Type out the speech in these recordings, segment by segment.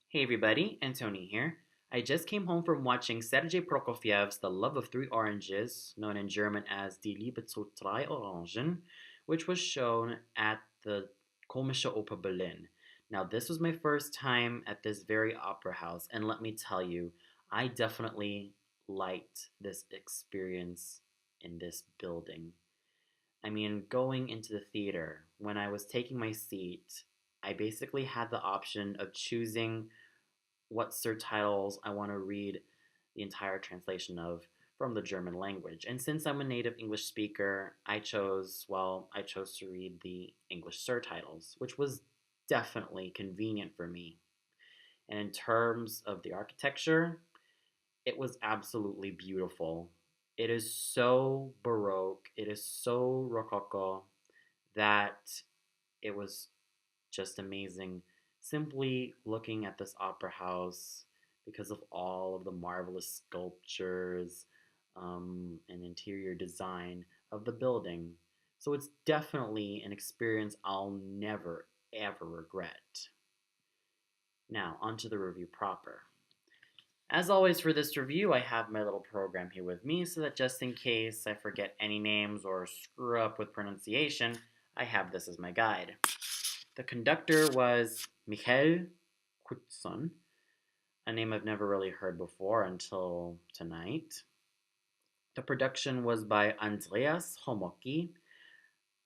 Hey everybody, Antoni here. I just came home from watching Sergei Prokofiev's The Love of Three Oranges, known in German as Die Liebe zu drei Orangen, which was shown at the Komische Oper Berlin. Now, this was my first time at this very opera house, and let me tell you, I definitely liked this experience in this building. I mean, going into the theater, when I was taking my seat, I basically had the option of choosing what subtitles I want to read the entire translation of from the German language. And since I'm a native English speaker, I chose to read the English subtitles, which was definitely convenient for me. And in terms of the architecture, it was absolutely beautiful. It is so Baroque, it is so Rococo that it was just amazing simply looking at this opera house because of all of the marvelous sculptures and interior design of the building. So it's definitely an experience I'll never ever regret. Now, onto the review proper. As always for this review, I have my little program here with me so that just in case I forget any names or screw up with pronunciation, I have this as my guide. The conductor was Michael Kutson, a name I've never really heard before until tonight. The production was by Andreas Homoki.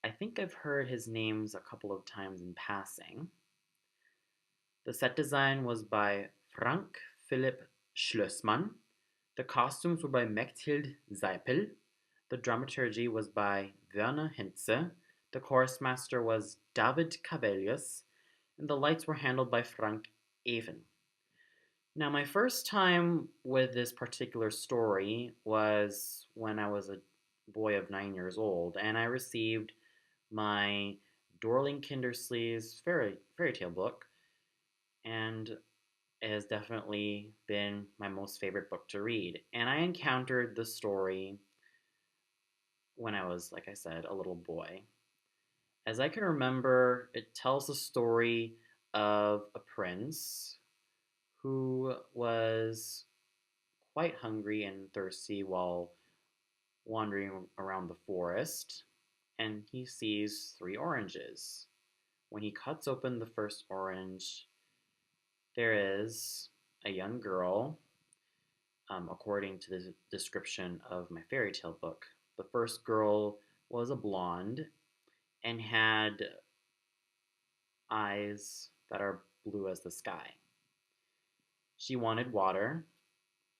I think I've heard his names a couple of times in passing. The set design was by Frank Philipp Schlössmann. The costumes were by Mechthild Seipel. The dramaturgy was by Werner Hintze. The chorus master was David Cavelius, and the lights were handled by Frank Even. Now, my first time with this particular story was when I was a boy of 9 years old, and I received my Dorling Kinderslee's fairy tale book, and it has definitely been my most favorite book to read. And I encountered the story when I was, like I said, a little boy. As I can remember, it tells the story of a prince who was quite hungry and thirsty while wandering around the forest, and he sees three oranges. When he cuts open the first orange, there is a young girl, according to the description of my fairy tale book. The first girl was a blonde and had eyes that are blue as the sky. She wanted water,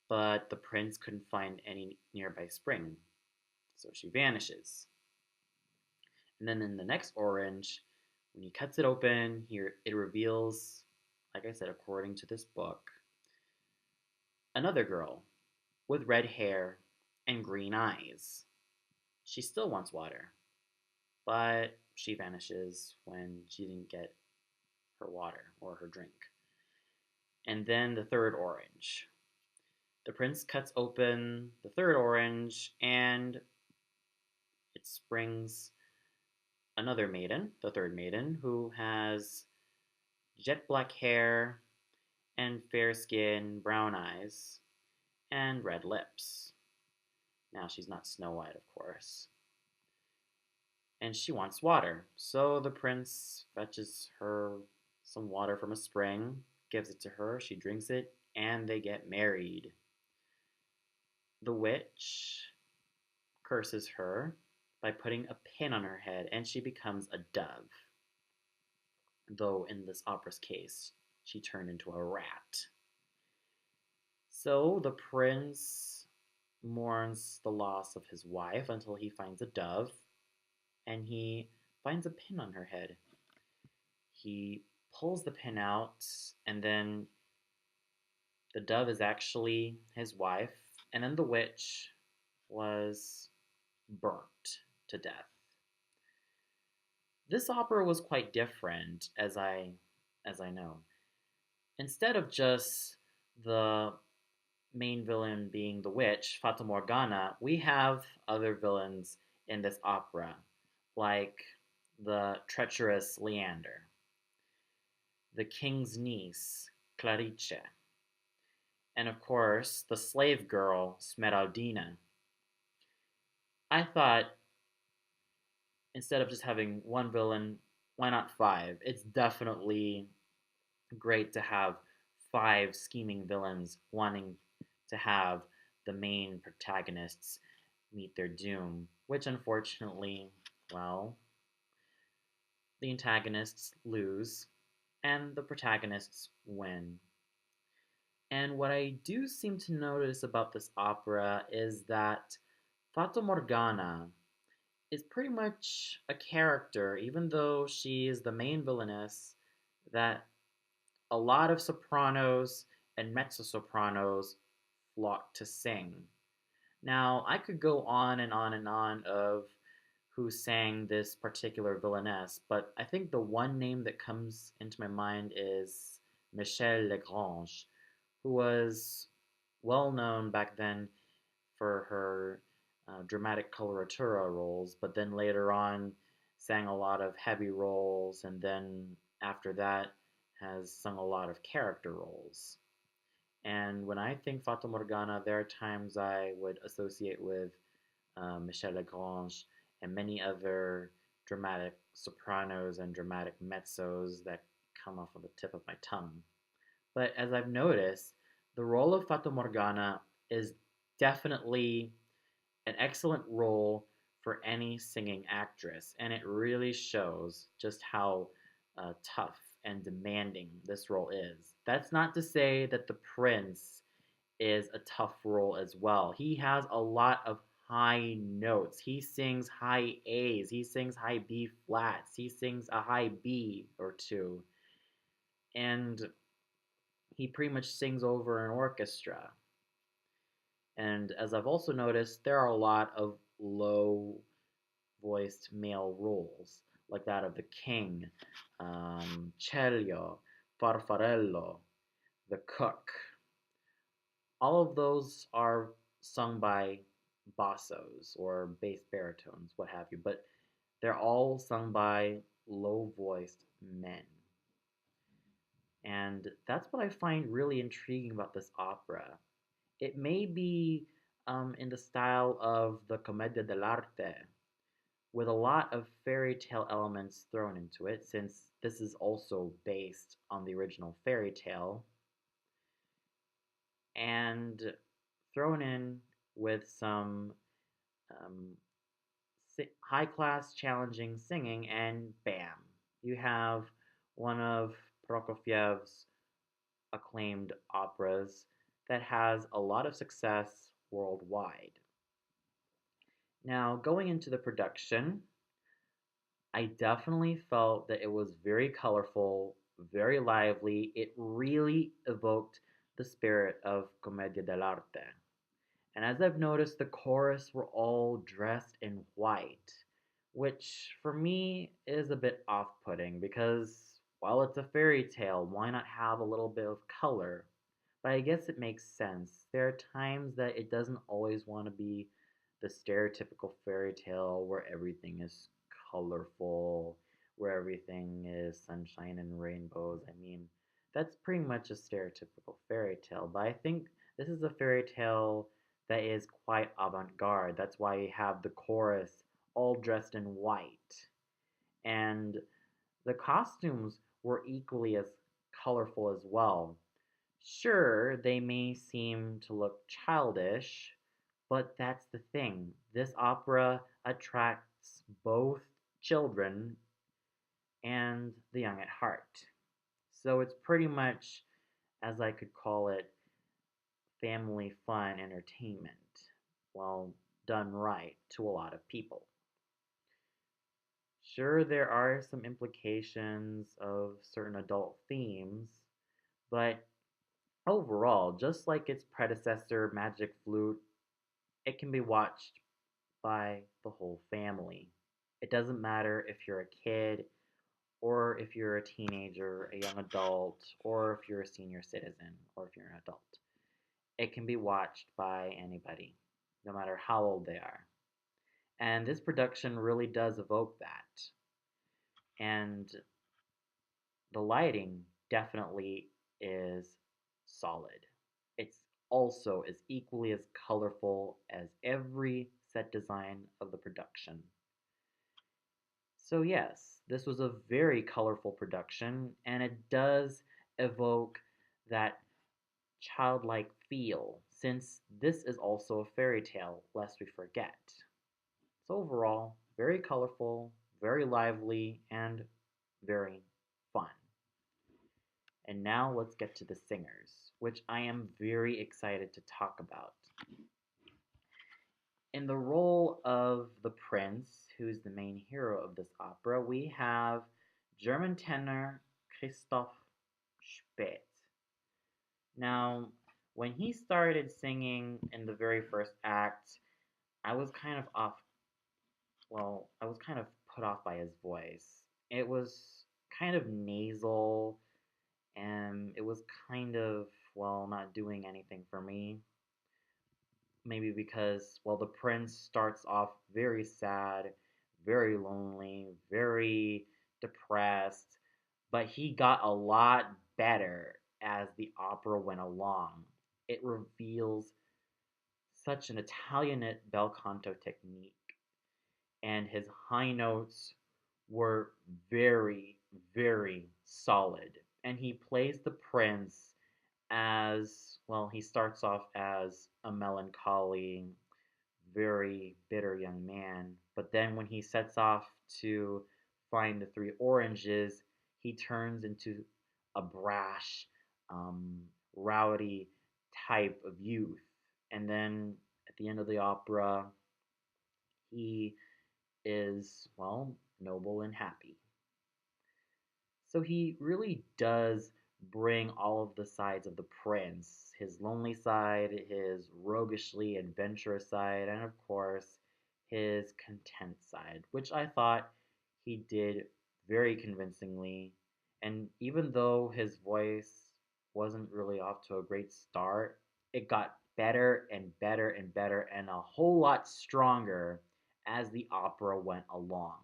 but the prince couldn't find any nearby spring, so she vanishes. And then in the next orange, when he cuts it open, here it reveals, like I said, according to this book, another girl with red hair and green eyes. She still wants water, but she vanishes when she didn't get her water or her drink. And then the third orange. The prince cuts open the third orange and it springs another maiden, the third maiden, who has jet black hair and fair skin, brown eyes, and red lips. Now, she's not Snow White, of course. And she wants water. So the prince fetches her some water from a spring, gives it to her, she drinks it, and they get married. The witch curses her by putting a pin on her head, and she becomes a dove. Though in this opera's case, she turned into a rat. So the prince mourns the loss of his wife until he finds a dove, and he finds a pin on her head. He pulls the pin out, and then the dove is actually his wife, and then the witch was burnt to death. This opera was quite different, as I know. Instead of just the main villain being the witch, Fata Morgana, we have other villains in this opera, like the treacherous Leander, the king's niece, Clarice. And of course, the slave girl, Smeraldina. I thought instead of just having one villain, why not five? It's definitely great to have five scheming villains wanting to have the main protagonists meet their doom, which unfortunately, well, the antagonists lose and the protagonists win. And what I do seem to notice about this opera is that Fata Morgana is pretty much a character, even though she is the main villainess, that a lot of sopranos and mezzo sopranos flock to sing. Now, I could go on and on and on of who sang this particular villainess, but I think the one name that comes into my mind is Michelle Legrange, who was well known back then for her dramatic coloratura roles, but then later on sang a lot of heavy roles, and then after that has sung a lot of character roles. And when I think Fata Morgana, there are times I would associate with Michel Lagrange and many other dramatic sopranos and dramatic mezzos that come off of the tip of my tongue. But as I've noticed, the role of Fata Morgana is definitely an excellent role for any singing actress, and it really shows just how tough and demanding this role is. That's not to say that the prince is a tough role as well. He has a lot of high notes. He sings high A's, he sings high B flats, he sings a high B or two, and he pretty much sings over an orchestra. And as I've also noticed, there are a lot of low voiced male roles, like that of the king, Celio, Farfarello, the cook. All of those are sung by bassos or bass baritones, what have you, but they're all sung by low voiced men. And that's what I find really intriguing about this opera. It may be in the style of the Commedia dell'arte, with a lot of fairy tale elements thrown into it, since this is also based on the original fairy tale, and thrown in with some um, high class, challenging singing, and bam, you have one of Prokofiev's acclaimed operas that has a lot of success worldwide. Now, going into the production, I definitely felt that it was very colorful, very lively. It really evoked the spirit of Commedia dell'arte. And as I've noticed, the chorus were all dressed in white, which for me is a bit off putting because while it's a fairy tale, why not have a little bit of color? But I guess it makes sense. There are times that it doesn't always want to be the stereotypical fairy tale where everything is colorful, where everything is sunshine and rainbows. I mean, that's pretty much a stereotypical fairy tale, but I think this is a fairy tale that is quite avant garde. That's why you have the chorus all dressed in white. And the costumes were equally as colorful as well. Sure, they may seem to look childish, but that's the thing. This opera attracts both children and the young at heart. So it's pretty much, as I could call it, family fun entertainment. Well, done right to a lot of people. Sure, there are some implications of certain adult themes, but overall, just like its predecessor, Magic Flute, it can be watched by the whole family. It doesn't matter if you're a kid, or if you're a teenager, a young adult, or if you're a senior citizen, or if you're an adult. It can be watched by anybody, no matter how old they are. And this production really does evoke that. And the lighting definitely is solid. It's also as equally as colorful as every set design of the production. So, yes, this was a very colorful production, and it does evoke that childlike feel, since this is also a fairy tale, lest we forget. So, overall, very colorful, very lively, and very fun. And now let's get to the singers, which I am very excited to talk about. In the role of the prince, who's the main hero of this opera, we have German tenor Christoph Speth. Now, when he started singing in the very first act, I was kind of off. I was kind of put off by his voice. It was kind of nasal, and it was kind of, not doing anything for me. Maybe because, the prince starts off very sad, very lonely, very depressed, but he got a lot better as the opera went along. It reveals such an Italianate bel canto technique, and his high notes were very, very solid. And he plays the prince as he starts off as a melancholy, very bitter young man. But then when he sets off to find the three oranges, he turns into a brash, rowdy type of youth. And then at the end of the opera, he is, noble and happy. So he really does bring all of the sides of the prince, his lonely side, his roguishly adventurous side, and of course, his content side, which I thought he did very convincingly. And even though his voice wasn't really off to a great start, it got better and better and better and a whole lot stronger as the opera went along.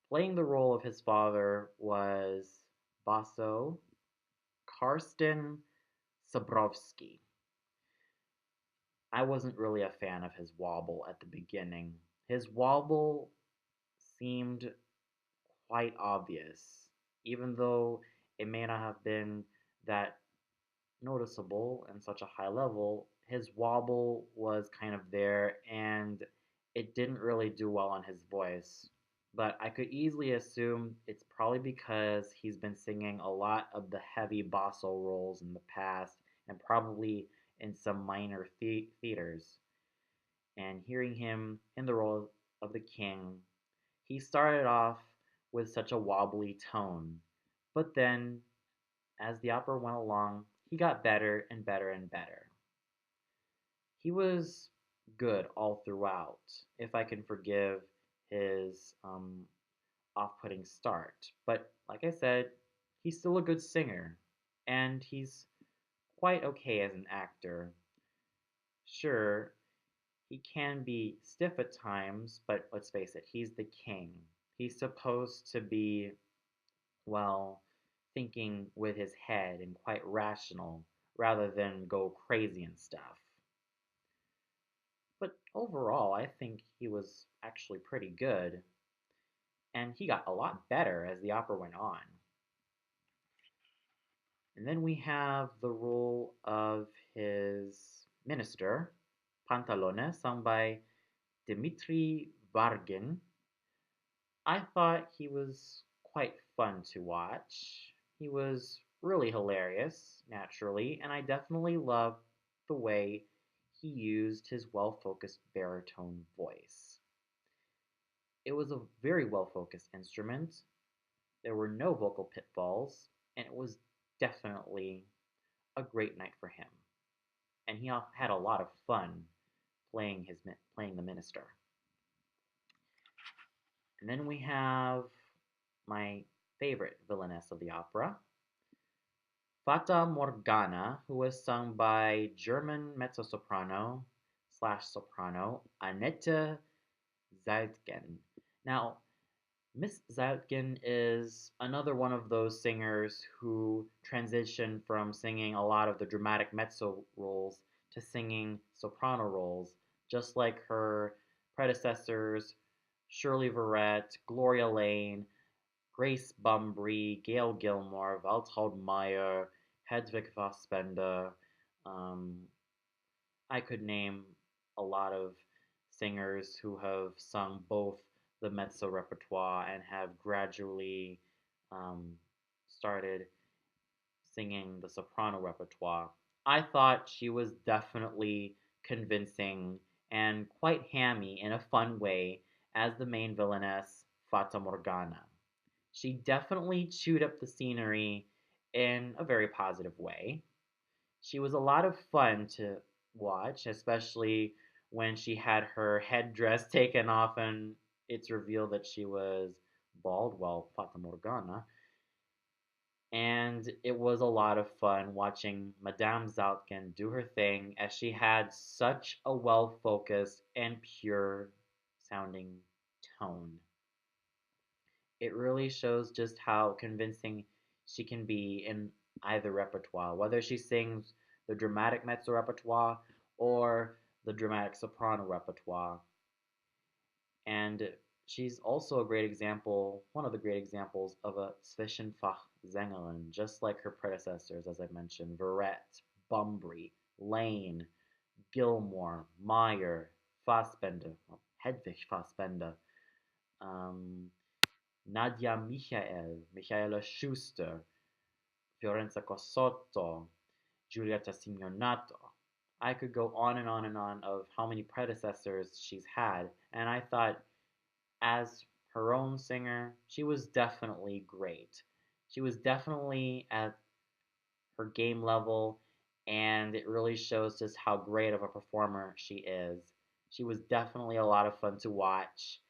Playing the role of his father was Basso Karsten Sabrowski. I wasn't really a fan of his wobble at the beginning. His wobble seemed quite obvious, even though it may not have been that noticeable and such a high level. His wobble was kind of there, and it didn't really do well on his voice. But I could easily assume it's probably because he's been singing a lot of the heavy basso roles in the past, and probably in some minor theaters. And hearing him in the role of the king, he started off with such a wobbly tone. But then, as the opera went along, he got better and better and better. He was good all throughout, if I can forgive his off putting start. But like I said, he's still a good singer, and he's quite okay as an actor. Sure, he can be stiff at times, but let's face it, he's the king. He's supposed to be, well, thinking with his head and quite rational rather than go crazy and stuff. But overall, I think he was actually pretty good, and he got a lot better as the opera went on. And then we have the role of his minister, Pantalone, sung by Dmitri Vargin. I thought he was quite fun to watch. He was really hilarious, naturally, and I definitely loved the way he used his well focused baritone voice. It was a very well focused instrument. There were no vocal pitfalls, and it was definitely a great night for him. And he had a lot of fun playing the minister. And then we have my favorite villainess of the opera, Fata Morgana, who was sung by German mezzo-soprano slash soprano Annette Seiltgen. Now, Miss Seiltgen is another one of those singers who transitioned from singing a lot of the dramatic mezzo roles to singing soprano roles, just like her predecessors Shirley Verrett, Gloria Lane, Grace Bumbry, Gail Gilmore, Waltraud Meyer, Hedwig Fassbender. Um, I could name a lot of singers who have sung both the mezzo repertoire and have gradually um, started singing the soprano repertoire. I thought she was definitely convincing and quite hammy in a fun way as the main villainess, Fata Morgana. She definitely chewed up the scenery in a very positive way. She was a lot of fun to watch, especially when she had her headdress taken off and it's revealed that she was bald, well, Fata Morgana. And it was a lot of fun watching Madame Zaltkin do her thing as she had such a well focused and pure sounding tone. It really shows just how convincing she can be in either repertoire, whether she sings the dramatic mezzo repertoire or the dramatic soprano repertoire. And she's also a great example, one of the great examples of a Zwischenfach Sängerin, just like her predecessors, as I mentioned, Verrett, Bumbry, Lane, Gilmore, Meyer, Fassbender, Hedwig Fassbender, um, Nadia Michael, Michaela Schuster, Fiorenza Cosotto, Giulietta Signonato. I could go on and on and on of how many predecessors she's had, and I thought as her own singer, she was definitely great. She was definitely at her game level, and it really shows just how great of a performer she is. She was definitely a lot of fun to watch,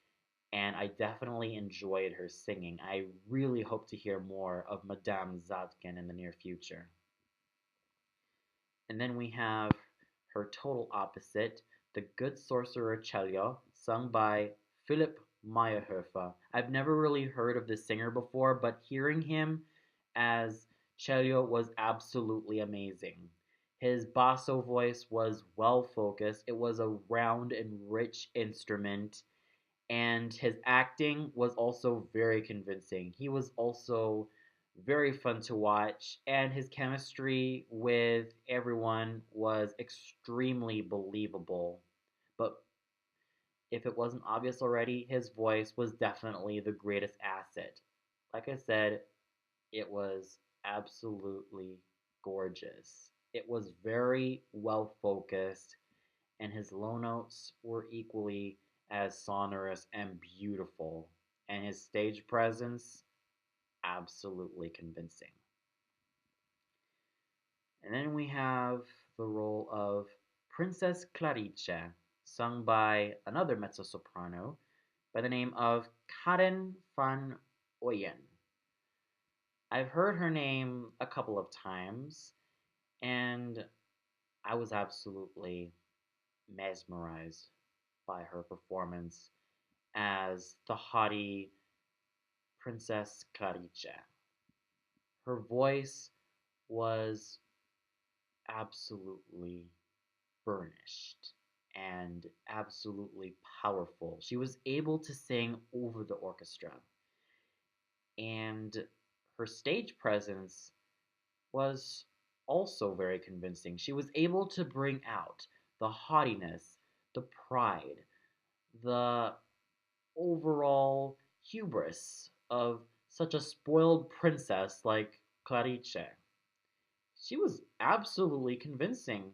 and I definitely enjoyed her singing. I really hope to hear more of Madame Zadkin in the near future. And then we have her total opposite, The Good Sorcerer Cello, sung by Philipp Meyerhofer. I've never really heard of this singer before, but hearing him as Cello was absolutely amazing. His basso voice was well focused, it was a round and rich instrument, and his acting was also very convincing. He was also very fun to watch, and his chemistry with everyone was extremely believable. But if it wasn't obvious already, his voice was definitely the greatest asset. Like I said, it was absolutely gorgeous. It was very well focused, and his low notes were equally as sonorous and beautiful, and his stage presence absolutely convincing. And then we have the role of Princess Clarice, sung by another mezzo soprano by the name of Caren van Oijen. I've heard her name a couple of times, and I was absolutely mesmerized by her performance as the haughty Princess Clarice. Her voice was absolutely burnished and absolutely powerful. She was able to sing over the orchestra, and her stage presence was also very convincing. She was able to bring out the haughtiness, the pride, the overall hubris of such a spoiled princess like Clarice. She was absolutely convincing.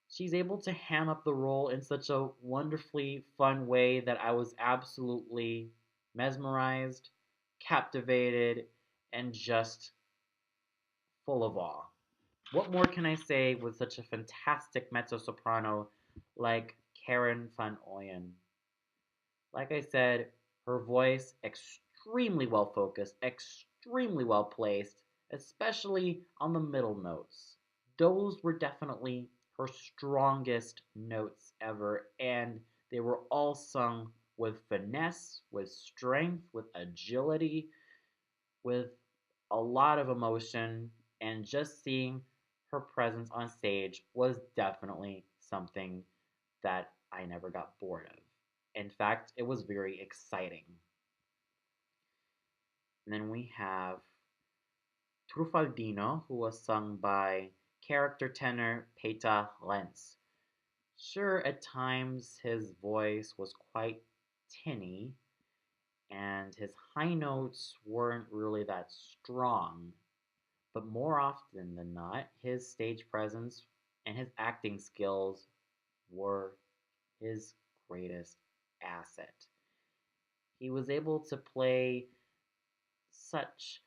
She's able to ham up the role in such a wonderfully fun way that I was absolutely mesmerized, captivated, and just full of awe. What more can I say with such a fantastic mezzo soprano like Caren van Oijen? Like I said, her voice extremely well focused, extremely well placed, especially on the middle notes. Those were definitely her strongest notes ever, and they were all sung with finesse, with strength, with agility, with a lot of emotion, and just seeing her presence on stage was definitely something that I never got bored of. In fact, it was very exciting. And then we have Truffaldino, who was sung by character tenor Peter Lenz. Sure, at times his voice was quite tinny, and his high notes weren't really that strong, but more often than not, his stage presence and his acting skills were his greatest asset. He was able to play such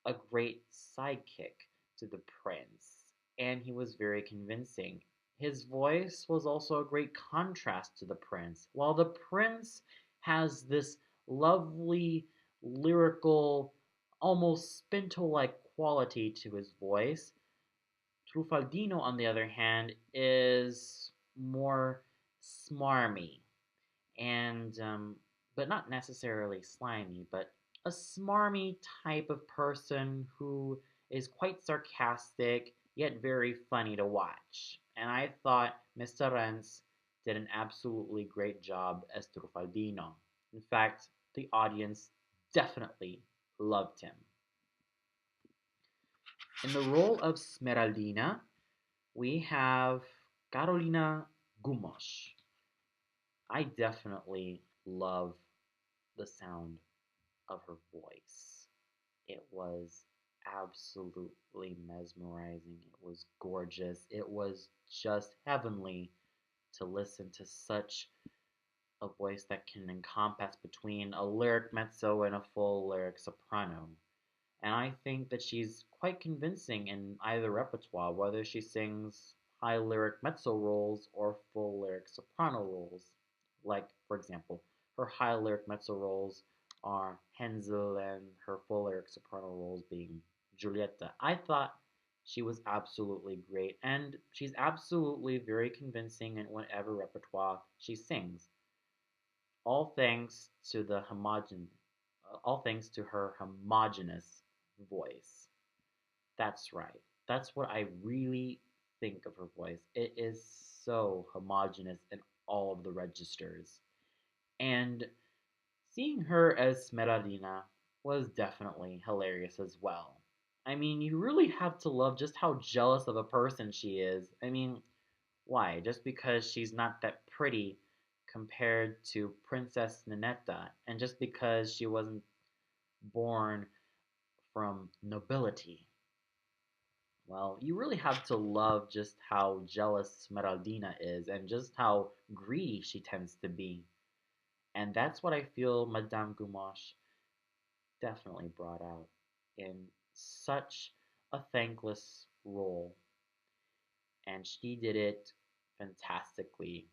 a great sidekick to the prince, and he was very convincing. His voice was also a great contrast to the prince. While the prince has this lovely, lyrical, almost spinto like quality to his voice, Truffaldino, on the other hand, is more smarmy and but not necessarily slimy, but a smarmy type of person who is quite sarcastic yet very funny to watch. And I thought Mr. Renz did an absolutely great job as Truffaldino. In fact, the audience definitely loved him. In the role of Smeraldina, we have Karolina Gumos. I definitely love the sound of her voice. It was absolutely mesmerizing. It was gorgeous. It was just heavenly to listen to such a voice that can encompass between a lyric mezzo and a full lyric soprano. And I think that she's quite convincing in either repertoire, whether she sings high lyric mezzo roles or full lyric soprano roles. Like, for example, her high lyric mezzo roles are Hänsel and her full lyric soprano roles being Giulietta. I thought she was absolutely great, and she's absolutely very convincing in whatever repertoire she sings. All thanks to the all thanks to her homogeneous voice. That's right. That's what I really think of her voice. It is so homogeneous in all of the registers. And seeing her as Smeraldina was definitely hilarious as well. I mean, you really have to love just how jealous of a person she is. I mean, why? Just because she's not that pretty compared to Princess Ninetta, and just because she wasn't born from nobility. Well, you really have to love just how jealous Smeraldina is and just how greedy she tends to be. And that's what I feel Madame Goumache definitely brought out in such a thankless role. And she did it fantastically.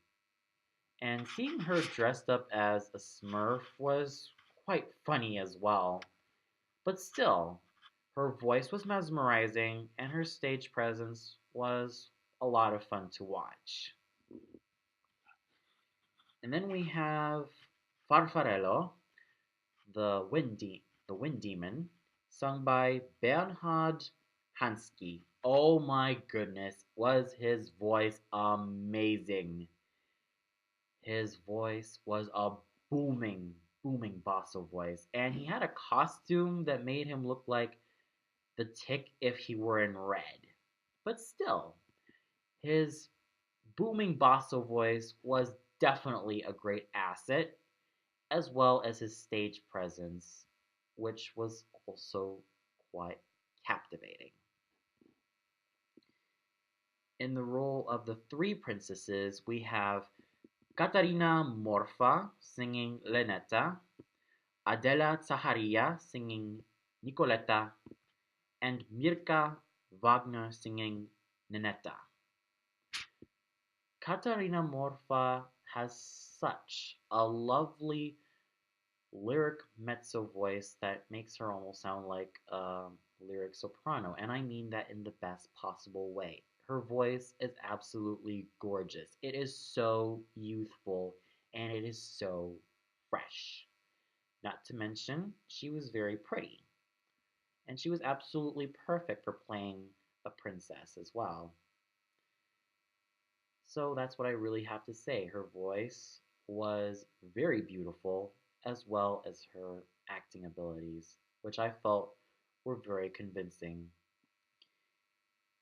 And seeing her dressed up as a smurf was quite funny as well. But still, her voice was mesmerizing and her stage presence was a lot of fun to watch. And then we have Farfarello, the wind demon, sung by Bernhard Hansky. Oh my goodness, was his voice amazing. His voice was a booming basso voice, and he had a costume that made him look like the Tick if he were in red. But still, his booming basso voice was definitely a great asset, as well as his stage presence, which was also quite captivating. In the role of the three princesses, we have Katarina Morfa singing Lenetta, Adela Zaharia singing Nicoletta, and Mirka Wagner singing Ninetta. Katarina Morfa has such a lovely lyric mezzo voice that makes her almost sound like a lyric soprano, and I mean that in the best possible way. Her voice is absolutely gorgeous. It is so youthful and it is so fresh. Not to mention, she was very pretty. And she was absolutely perfect for playing a princess as well. So that's what I really have to say. Her voice was very beautiful, as well as her acting abilities, which I felt were very convincing.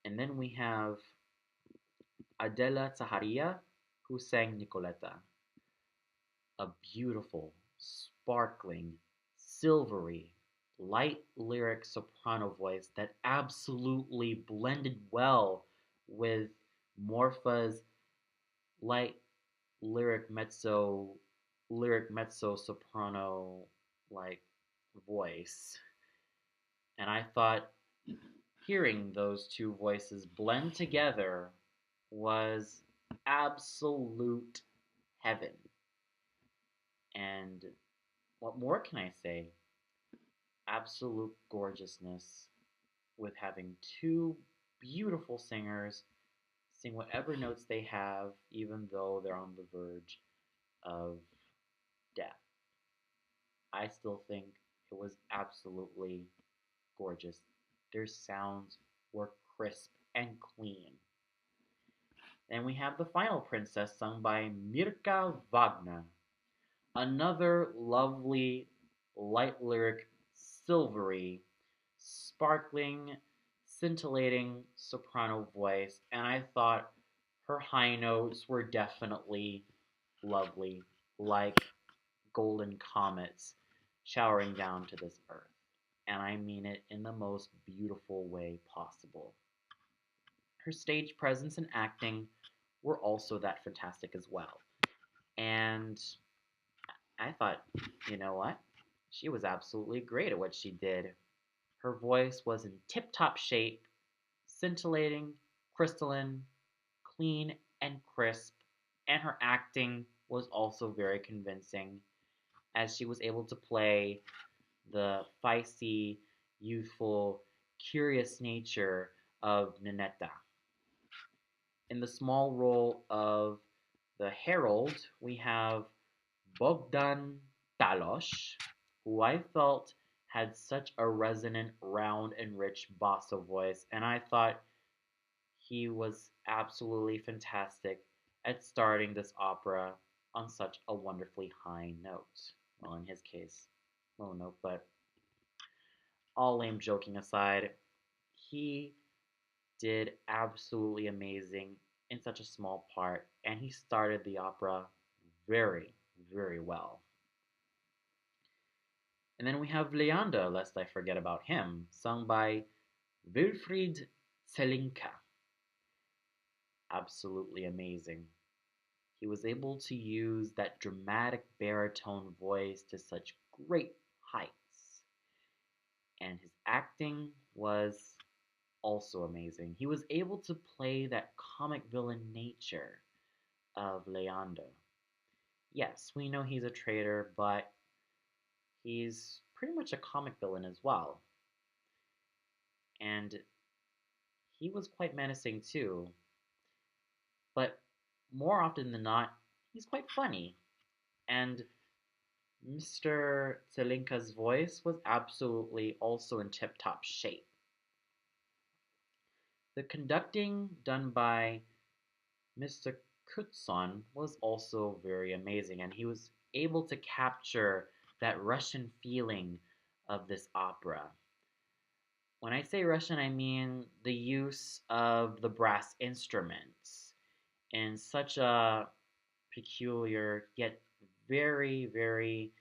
And then we have Adela Zaharia, who sang Nicoletta, a beautiful, sparkling, silvery, light lyric soprano voice that absolutely blended well with Morfa's light lyric mezzo soprano like voice. And I thought hearing those two voices blend together was absolute heaven. And what more can I say? Absolute gorgeousness with having two beautiful singers sing whatever notes they have, even though they're on the verge of death. I still think it was absolutely gorgeous. Their sounds were crisp and clean. Then we have the final princess sung by Mirka Wagner, another lovely, light lyric, silvery, sparkling, scintillating soprano voice, and I thought her high notes were definitely lovely, like golden comets showering down to this earth. And I mean it in the most beautiful way possible. Her stage presence and acting were also that fantastic as well. And I thought, you know what? She was absolutely great at what she did. Her voice was in tip top shape, scintillating, crystalline, clean, and crisp, and her acting was also very convincing as she was able to play the feisty, youthful, curious nature of Ninetta. In the small role of the Herald, we have Bogdan Talos, who I felt had such a resonant, round, and rich bossa voice, and I thought he was absolutely fantastic at starting this opera on such a wonderfully high note. Well, in his case, low note, but all lame joking aside, he did absolutely amazing in such a small part, and he started the opera very, very well. And then we have Leander, lest I forget about him, sung by Wilfried Zelinka. Absolutely amazing. He was able to use that dramatic baritone voice to such great heights. And his acting was also amazing. He was able to play that comic villain nature of Leander. Yes, we know he's a traitor, but he's pretty much a comic villain as well. And he was quite menacing too. But more often than not, he's quite funny. And Mr. Zelinka's voice was absolutely also in tip top shape. The conducting done by Mr. Kutson was also very amazing, and he was able to capture that Russian feeling of this opera. When I say Russian, I mean the use of the brass instruments in such a peculiar yet very, very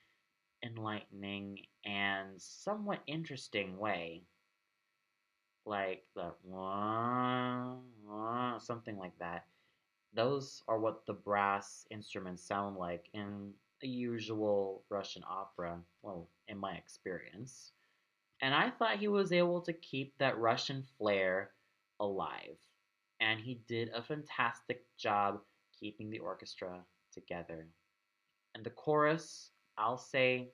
enlightening and somewhat interesting way. Like the wah, wah, something like that. Those are what the brass instruments sound like in a usual Russian opera, well, in my experience. And I thought he was able to keep that Russian flair alive. And he did a fantastic job keeping the orchestra together. And the chorus, I'll say,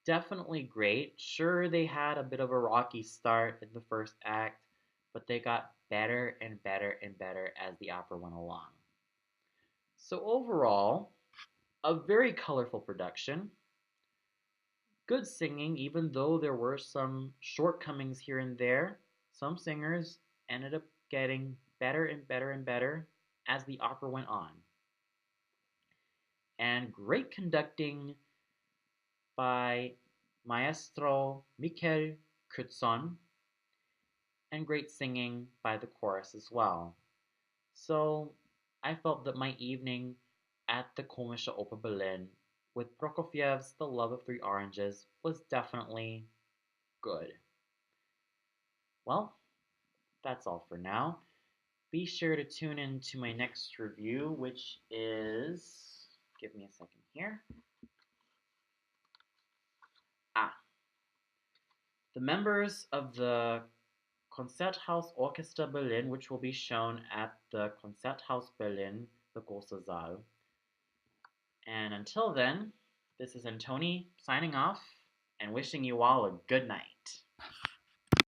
definitely great. Sure, they had a bit of a rocky start in the first act, but they got better and better and better as the opera went along. So overall, A very colorful production. Good singing, even though there were some shortcomings here and there. Some singers ended up getting better and better and better as the opera went on. And great conducting by Maestro Michael Kutzon, and great singing by the chorus as well. So I felt that my evening at the Komische Oper Berlin with Prokofiev's The Love of Three Oranges was definitely good. Well, that's all for now. Be sure to tune in to my next review, which is. Give me a second here. Ah, the members of the Konzerthaus Orchester Berlin, which will be shown at the Konzerthaus Berlin, the Große Saal. And until then, this is Antoni signing off and wishing you all a good night.